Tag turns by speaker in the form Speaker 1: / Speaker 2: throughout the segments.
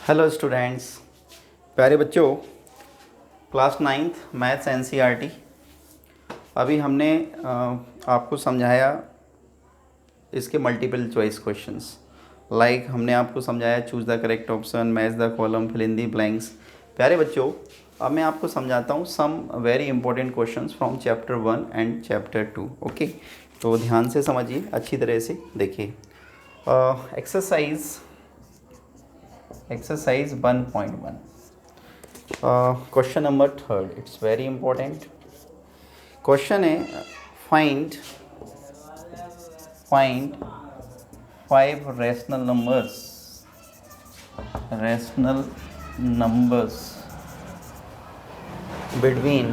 Speaker 1: Hello students, प्यारे बच्चों, class 9th maths NCERT. अभी हमने आपको समझाया इसके मल्टीपल चॉइस क्वेश्चंस। लाइक हमने आपको समझाया choose the correct option, match the column, fill in the blanks. प्यारे बच्चों, अब मैं आपको समझाता हूँ some very important questions from chapter 1 and chapter 2। Okay, तो ध्यान से समझिए, अच्छी तरह से देखिए। Exercise 1.1, question number 3, it's very important question है। Find 5 rational numbers between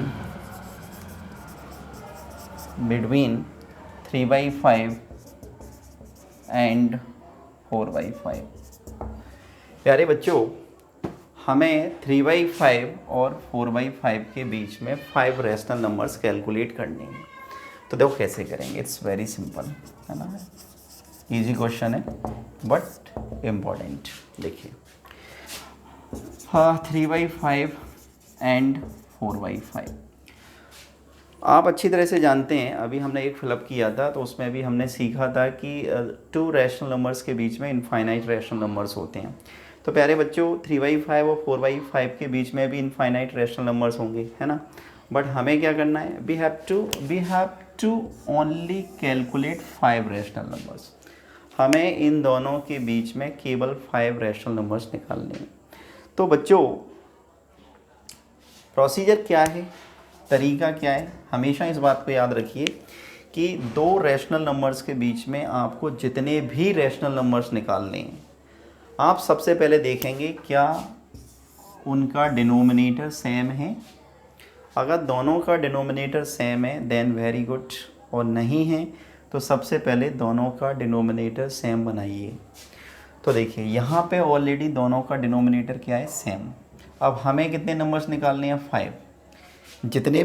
Speaker 1: 3/5 and 4/5। प्यारे बच्चों, हमें 3/5 और 4/5 के बीच में 5 रैशनल नंबर्स कैलकुलेट करने हैं। तो देखो कैसे करेंगे, इट्स वेरी सिंपल, है ना। इजी क्वेश्चन है बट इम्पॉर्टेंट। देखिए, हाँ, 3/5 एंड 4/5 आप अच्छी तरह से जानते हैं। अभी हमने एक फिलअप किया था तो उसमें भी हमने सीखा था कि 2 रैशनल नंबर्स के बीच में इनफाइनाइट रैशनल नंबर्स होते हैं। तो प्यारे बच्चों, 3/5 और 4/5 के बीच में भी इनफाइनाइट रैशनल नंबर्स होंगे, है ना। बट हमें क्या करना है, we have to only calculate 5 rational numbers. हमें इन दोनों के बीच में केवल 5 रैशनल नंबर्स निकालने हैं। तो बच्चों, प्रोसीजर क्या है, तरीका क्या है, हमेशा इस बात को याद रखिए कि 2 रैशनल नंबर्स के बीच में आपको जितने भी रैशनल नंबर्स निकालने हैं, आप सबसे पहले देखेंगे क्या उनका डिनोमिनेटर सेम है। अगर दोनों का डिनोमिनेटर सेम है देन वेरी गुड, और नहीं है तो सबसे पहले दोनों का डिनोमिनेटर सेम बनाइए। तो देखिए, यहाँ पे ऑलरेडी दोनों का डिनोमिनेटर क्या है, सेम। अब हमें कितने नंबर्स निकालने हैं, 5। जितने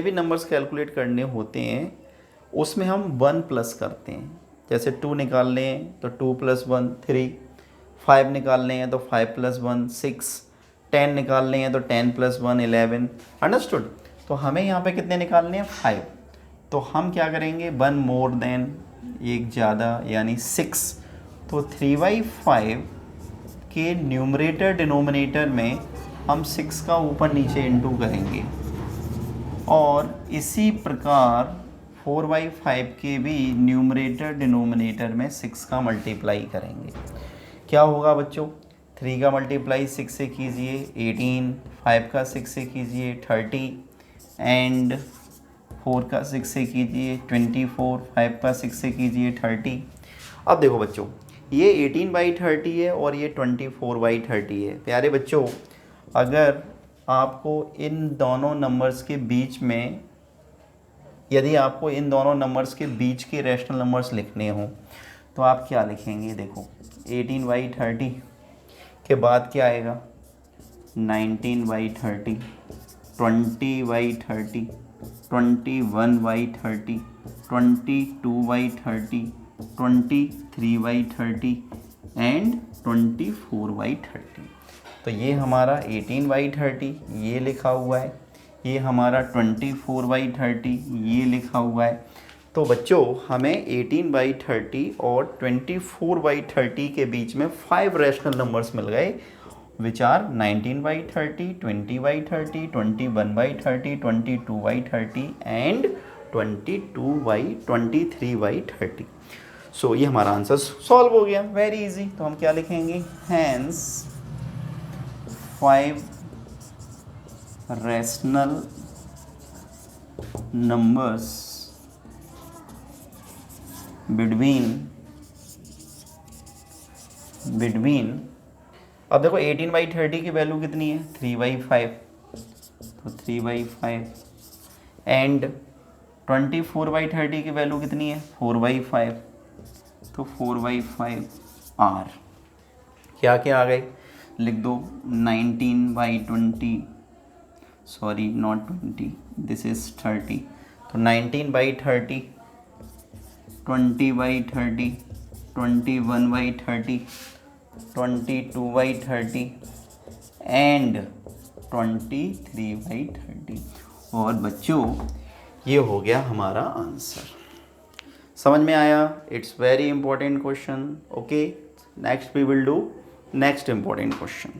Speaker 1: भी नंबर्स कैलकुलेट करने होते हैं उसमें हम 1 प्लस करते हैं। जैसे 2 निकालने हैं तो 2 + 1 3, 5 निकालने हैं तो 5 + 1 6, 10 निकालने हैं तो 10 + 1 11। अंडरस्टूड। तो हमें यहाँ पे कितने निकालने हैं, 5। तो हम क्या करेंगे, 1 मोर देन, एक ज़्यादा, यानी 6। तो 3/5 के न्यूमरेटर डिनोमिनेटर में हम 6 का ऊपर नीचे इंटू करेंगे, और इसी प्रकार 4/5 के भी न्यूमरेटर डिनोमिनेटर में 6 का मल्टीप्लाई करेंगे। क्या होगा बच्चों, 3 का मल्टीप्लाई 6 से कीजिए 18, 5 का 6 से कीजिए 30, एंड 4 का 6 से कीजिए 24, 5 का 6 से कीजिए 30। अब देखो बच्चों, ये 18/30 है और ये 24/30 है। प्यारे बच्चों, अगर आपको इन दोनों नंबर्स के बीच में, यदि आपको इन दोनों नंबर्स के बीच के रैशनल नंबर्स लिखने हों तो आप क्या लिखेंगे, देखो 18/30 के बाद क्या आएगा, 19/30, 20/30, 21/30, 22/30, 23/30 एंड 24/30। तो ये हमारा 18/30 ये लिखा हुआ है, ये हमारा 24/30 ये लिखा हुआ है। तो बच्चों, हमें 18/30 और 24/30 के बीच में 5 रैशनल नंबर्स मिल गए, विच आर 19/30, 20/30, 21/30, 22/30 एंड 23/30। सो ये हमारा आंसर सॉल्व हो गया, वेरी इजी। तो हम क्या लिखेंगे, हैंस 5 रैशनल नंबर्स बिटवीन, अब देखो 18/30 की वैल्यू कितनी है, 3/5, तो 3/5, एंड 24/30 की वैल्यू कितनी है, 4/5, तो 4/5 आर। क्या क्या आ गए, लिख दो, 19/20, सॉरी नॉट 20, दिस इज 30। तो 19/30, 20/30, 21/30, 22/30 एंड 23/30। और बच्चों ये हो गया हमारा आंसर। समझ में आया? It's very important question. Okay, next we will do next important question.